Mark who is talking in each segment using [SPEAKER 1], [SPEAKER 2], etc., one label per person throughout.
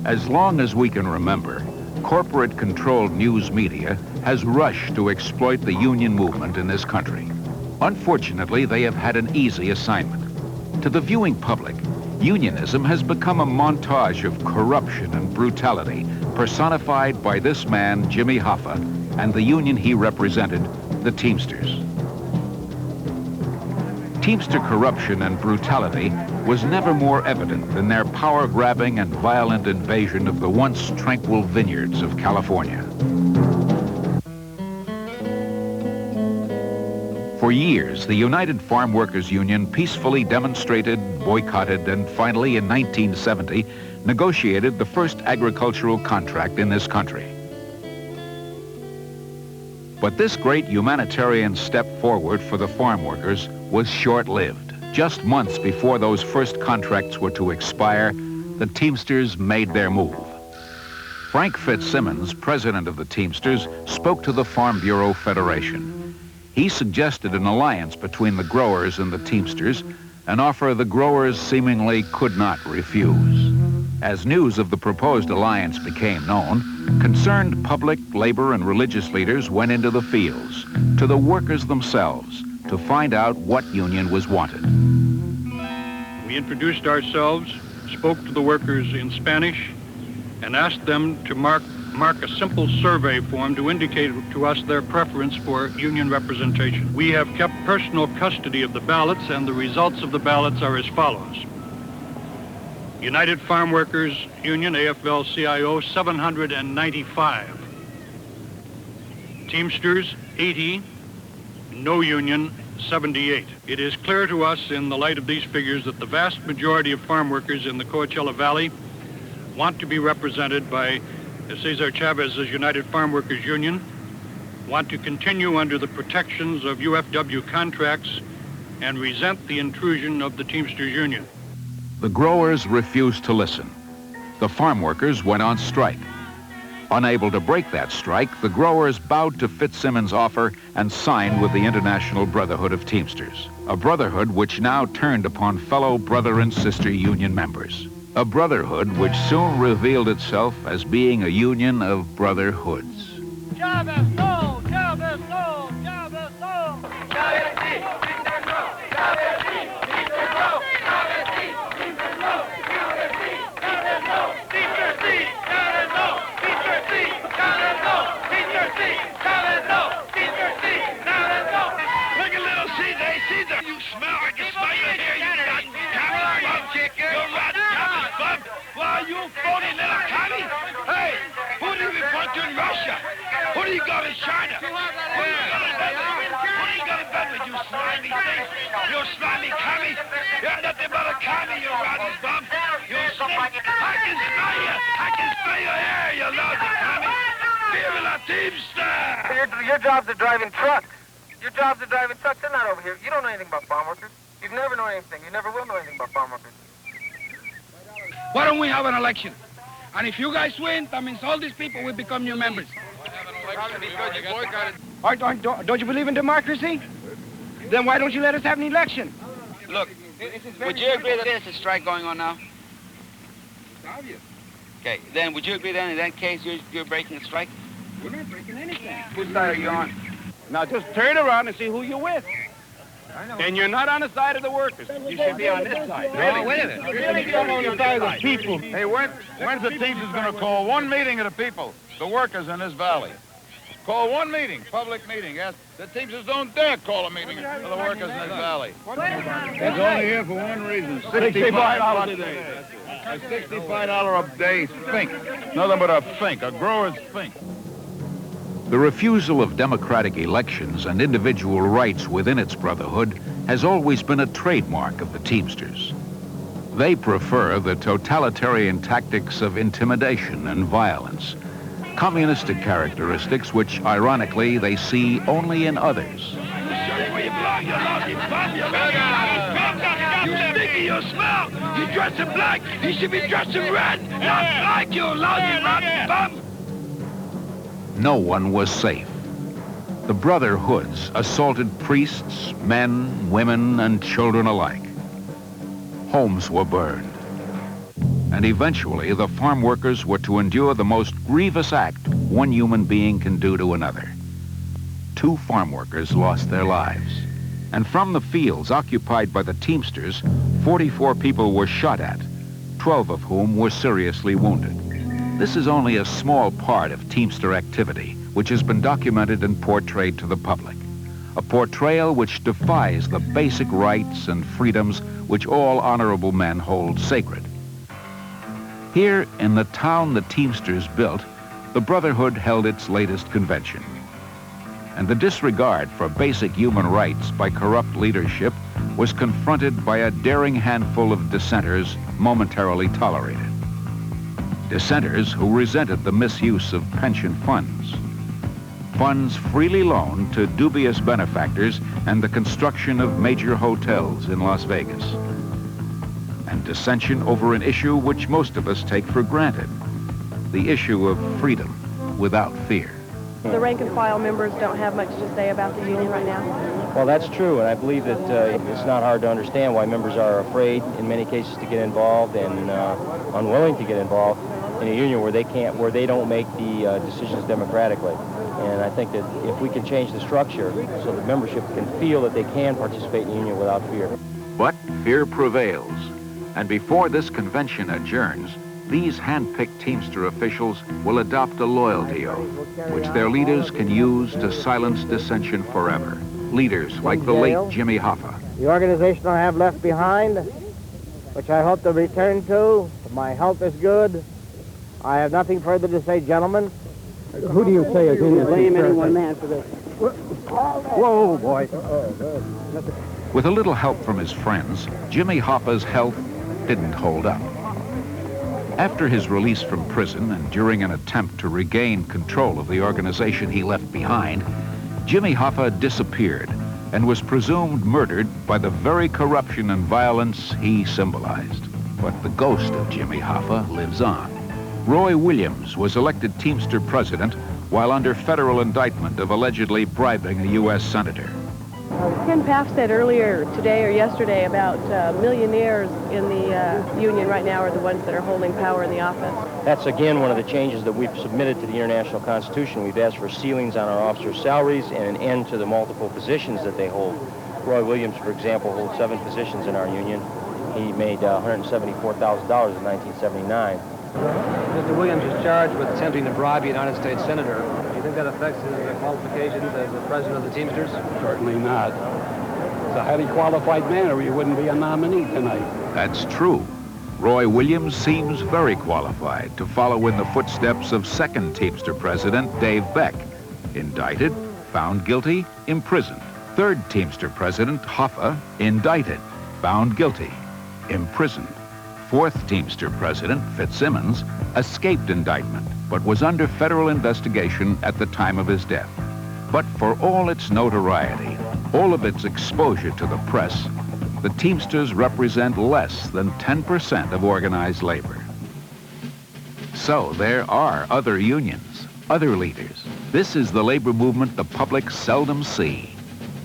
[SPEAKER 1] As long as we can remember, corporate-controlled news media has rushed to exploit the union movement in this country. Unfortunately, they have had an easy assignment. To the viewing public, unionism has become a montage of corruption and brutality personified by this man, Jimmy Hoffa, and the union he represented, the Teamsters. Teamster corruption and brutality was never more evident than their power-grabbing and violent invasion of the once tranquil vineyards of California. For years, the United Farm Workers Union peacefully demonstrated, boycotted, and finally in 1970, negotiated the first agricultural contract in this country. But this great humanitarian step forward for the farm workers was short-lived. Just months before those first contracts were to expire, the Teamsters made their move. Frank Fitzsimmons, president of the Teamsters, spoke to the Farm Bureau Federation. He suggested an alliance between the growers and the Teamsters, an offer the growers seemingly could not refuse. As news of the proposed alliance became known, concerned public, labor, and religious leaders went into the fields, to the workers themselves, to find out what union was wanted.
[SPEAKER 2] We introduced ourselves, spoke to the workers in Spanish, and asked them to mark a simple survey form to indicate to us their preference for union representation. We have kept personal custody of the ballots, and the results of the ballots are as follows. United Farm Workers Union, AFL-CIO, 795. Teamsters, 80. No union, 78. It is clear to us in the light of these figures that the vast majority of farm workers in the Coachella Valley want to be represented by Cesar Chavez's United Farm Workers Union, want to continue under the protections of UFW contracts, and resent the intrusion of the Teamsters Union.
[SPEAKER 1] The growers refused to listen. The farm workers went on strike. Unable to break that strike, the growers bowed to Fitzsimmons' offer and signed with the International Brotherhood of Teamsters, a brotherhood which now turned upon fellow brother and sister union members. A brotherhood which soon revealed itself as being a union of brotherhoods.
[SPEAKER 3] Chavez, no! Chavez, no! Chavez, no! Chavez, sí! Teamsters, no! Chavez, sí! Teamsters, no! Chavez, sí! Teamsters, no! Chavez, sí! Chavez, no! Teamsters, sí! Chavez, no! Teamsters, sí! Chavez, no! Teamsters, sí! Chavez, no! Teamsters, sí! Chavez, no!
[SPEAKER 4] Look at little Caesar. Hey, Caesar, you smell. I can smell your hair. You rotten commie bum kicker. You rotten commie bum. Well, you phony little commie. Hey, who do you report to in Russia? Who do you got in China? Who do you got in Bedford? Who do you got in Bedford, you slimy thing? You slimy commie. You're nothing but a commie, you rotten bum. You snake. I can smell you. I can smell your hair, you lousy commie. Viva la Teamster!
[SPEAKER 5] Your job's at driving trucks. Your job's at driving trucks. They're not over here. You don't know anything about farm workers. You've never known anything. You never will know anything about farm workers.
[SPEAKER 4] Why don't we have an election? And if you guys win, that means all these people will become new members. Don't you believe in democracy? Then why don't you let us have an election?
[SPEAKER 6] Look, would you agree that there's a strike going on now? Okay, then would you agree then in that case you're breaking a strike?
[SPEAKER 4] We're not breaking anything.
[SPEAKER 6] Whose side are you on?
[SPEAKER 4] Now just turn around and see who you're with. And you're not on the side of the workers. You should be on this side.
[SPEAKER 6] Really? Wait a minute.
[SPEAKER 4] You should be on the side of the people.
[SPEAKER 7] Hey, when's the Teamsters going to call one meeting of the people, the workers in this valley? Call one meeting, public meeting. Yes, the Teamsters don't dare call a meeting of the workers in this valley.
[SPEAKER 8] It's only here for one reason. $65 a day. A $65 a day fink.
[SPEAKER 7] Nothing but a fink, a grower's fink.
[SPEAKER 1] The refusal of democratic elections and individual rights within its brotherhood has always been a trademark of the Teamsters. They prefer the totalitarian tactics of intimidation and violence, communistic characteristics which, ironically, they see only in others.
[SPEAKER 4] You stinky, you smell. You dress in black. You should be dressed in red. Not like you, lousy rotten bum.
[SPEAKER 1] No one was safe. The brotherhoods assaulted priests, men, women, and children alike. Homes were burned. And eventually, the farm workers were to endure the most grievous act one human being can do to another. 2 farm workers lost their lives. And from the fields occupied by the Teamsters, 44 people were shot at, 12 of whom were seriously wounded. This is only a small part of Teamster activity, which has been documented and portrayed to the public. A portrayal which defies the basic rights and freedoms which all honorable men hold sacred. Here in the town the Teamsters built, the Brotherhood held its latest convention. And the disregard for basic human rights by corrupt leadership was confronted by a daring handful of dissenters momentarily tolerated. Dissenters who resented the misuse of pension funds. Funds freely loaned to dubious benefactors and the construction of major hotels in Las Vegas. And dissension over an issue which most of us take for granted, the issue of freedom without fear.
[SPEAKER 9] The rank and file members don't have much to say about the union right now.
[SPEAKER 10] Well, that's true, and I believe that it's not hard to understand why members are afraid, in many cases, to get involved and unwilling to get involved in a union where they don't make the decisions democratically. And I think that if we can change the structure so that membership can feel that they can participate in the union without fear.
[SPEAKER 1] But fear prevails, and before this convention adjourns, these hand-picked Teamster officials will adopt a loyalty oath, which their leaders can use to silence dissension forever. Leaders like the late Jimmy Hoffa.
[SPEAKER 11] The organization I have left behind, which I hope to return to. My health is good. I have nothing further to say, gentlemen.
[SPEAKER 12] Who do you say is in this?
[SPEAKER 11] Blame any one man for this.
[SPEAKER 12] Whoa, boy.
[SPEAKER 1] With a little help from his friends, Jimmy Hoffa's health didn't hold up. After his release from prison and during an attempt to regain control of the organization he left behind, Jimmy Hoffa disappeared and was presumed murdered by the very corruption and violence he symbolized. But the ghost of Jimmy Hoffa lives on. Roy Williams was elected Teamster president while under federal indictment of allegedly bribing a U.S. senator.
[SPEAKER 9] Ken Paff said earlier today or yesterday about millionaires in the union right now are the ones that are holding power in the office.
[SPEAKER 10] That's, again, one of the changes that we've submitted to the International Constitution. We've asked for ceilings on our officers' salaries and an end to the multiple positions that they hold. Roy Williams, for example, holds 7 positions in our union. He made $174,000 in 1979.
[SPEAKER 13] Mr. Williams is charged with attempting to bribe a United States senator. Do you think that affects his qualifications as the president of the Teamsters?
[SPEAKER 12] Certainly not. He's a highly qualified man, or he wouldn't be a nominee tonight.
[SPEAKER 1] That's true. Roy Williams seems very qualified to follow in the footsteps of second Teamster president Dave Beck. Indicted, found guilty, imprisoned. Third Teamster president Hoffa, indicted, found guilty, imprisoned. Fourth Teamster president Fitzsimmons escaped indictment, but was under federal investigation at the time of his death. But for all its notoriety, all of its exposure to the press, the Teamsters represent less than 10% of organized labor. So there are other unions, other leaders. This is the labor movement the public seldom see.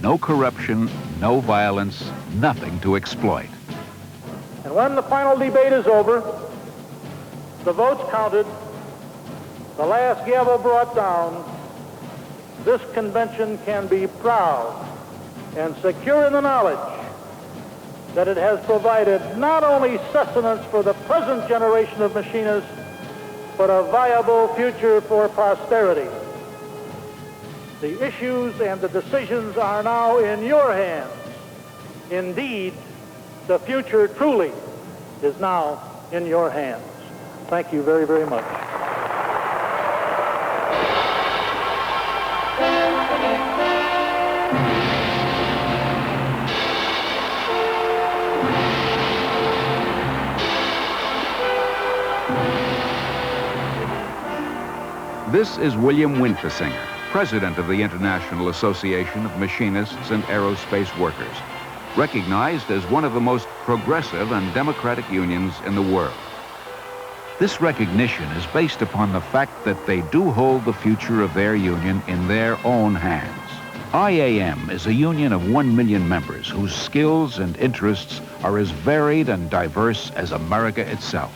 [SPEAKER 1] No corruption, no violence, nothing to exploit.
[SPEAKER 14] And when the final debate is over, the votes counted, the last gavel brought down, this convention can be proud and secure in the knowledge that it has provided not only sustenance for the present generation of machinists, but a viable future for posterity. The issues and the decisions are now in your hands. Indeed, the future truly is now in your hands. Thank you very, very much.
[SPEAKER 1] This is William Winfisinger, president of the International Association of Machinists and Aerospace Workers, recognized as one of the most progressive and democratic unions in the world. This recognition is based upon the fact that they do hold the future of their union in their own hands. IAM is a union of 1 million members whose skills and interests are as varied and diverse as America itself.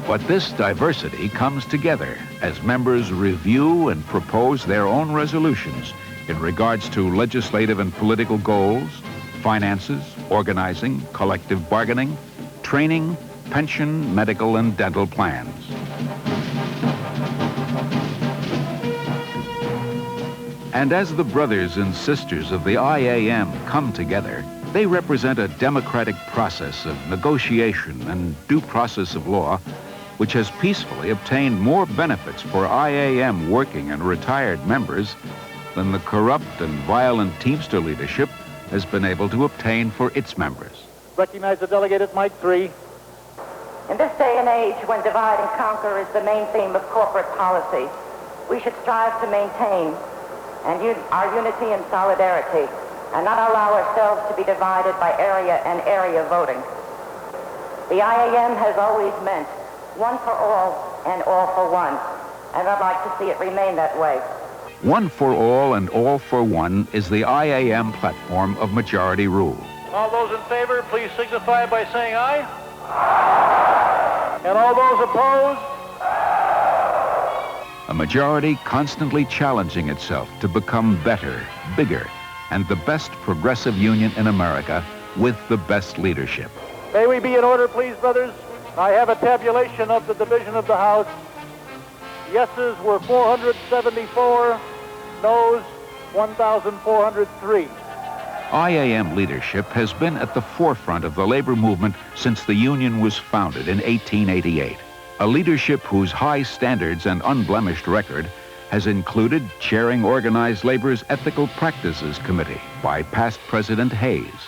[SPEAKER 1] But this diversity comes together as members review and propose their own resolutions in regards to legislative and political goals, finances, organizing, collective bargaining, training, pension, medical, and dental plans. And as the brothers and sisters of the IAM come together, they represent a democratic process of negotiation and due process of law which has peacefully obtained more benefits for IAM working and retired members than the corrupt and violent Teamster leadership has been able to obtain for its members.
[SPEAKER 14] Recognize the delegate at mic 3.
[SPEAKER 15] In this day and age, when divide and conquer is the main theme of corporate policy, we should strive to maintain our unity and solidarity and not allow ourselves to be divided by area and area voting. The IAM has always meant one for all and all for one, and I'd like to see it remain that way.
[SPEAKER 1] One for all and all for one is the IAM platform of majority rule.
[SPEAKER 14] All those in favor, please signify by saying aye. Aye. And all those opposed?
[SPEAKER 1] A majority constantly challenging itself to become better, bigger, and the best progressive union in America with the best leadership.
[SPEAKER 14] May we be in order, please, brothers? I have a tabulation of the division of the House. Yeses were 474, noes 1,403.
[SPEAKER 1] IAM leadership has been at the forefront of the labor movement since the union was founded in 1888. A leadership whose high standards and unblemished record has included chairing Organized Labor's Ethical Practices Committee by past President Hayes.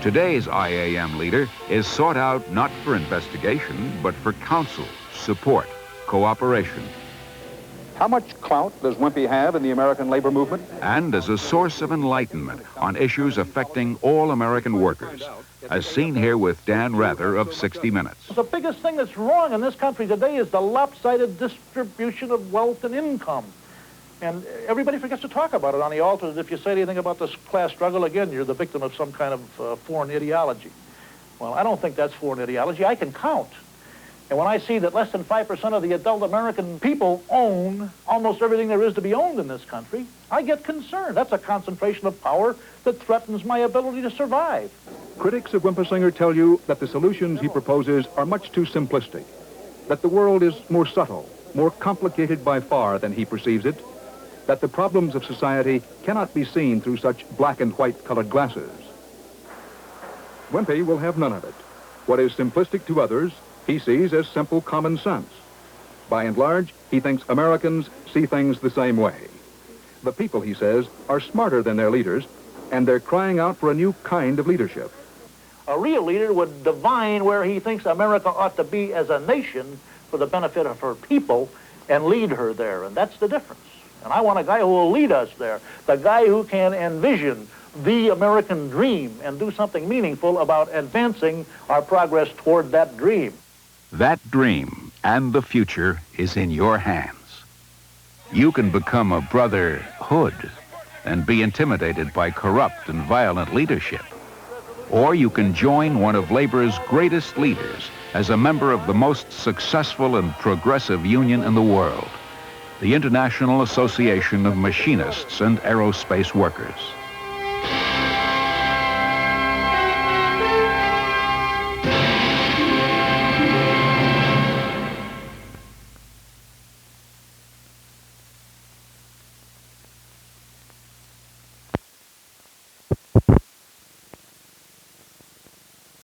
[SPEAKER 1] Today's IAM leader is sought out not for investigation, but for counsel, support, cooperation.
[SPEAKER 12] How much clout does Wimpy have in the American labor movement?
[SPEAKER 1] And as a source of enlightenment on issues affecting all American workers, as seen here with Dan Rather of 60 Minutes.
[SPEAKER 14] The biggest thing that's wrong in this country today is the lopsided distribution of wealth and income. And everybody forgets to talk about it on the altar. If you say anything about this class struggle, again, you're the victim of some kind of foreign ideology. Well, I don't think that's foreign ideology. I can count. And when I see that less than 5% of the adult American people own almost everything there is to be owned in this country, I get concerned. That's a concentration of power that threatens my ability to survive.
[SPEAKER 12] Critics of Wimpisinger tell you that the solutions he proposes are much too simplistic, that the world is more subtle, more complicated by far than he perceives it, that the problems of society cannot be seen through such black and white colored glasses. Wimpy will have none of it. What is simplistic to others, he sees as simple common sense. By and large, he thinks Americans see things the same way. The people, he says, are smarter than their leaders, and they're crying out for a new kind of leadership.
[SPEAKER 14] A real leader would divine where he thinks America ought to be as a nation for the benefit of her people and lead her there, and that's the difference. And I want a guy who will lead us there, the guy who can envision the American dream and do something meaningful about advancing our progress toward that dream.
[SPEAKER 1] That dream and the future is in your hands. You can become a brotherhood and be intimidated by corrupt and violent leadership. Or you can join one of labor's greatest leaders as a member of the most successful and progressive union in the world, the International Association of Machinists and Aerospace Workers.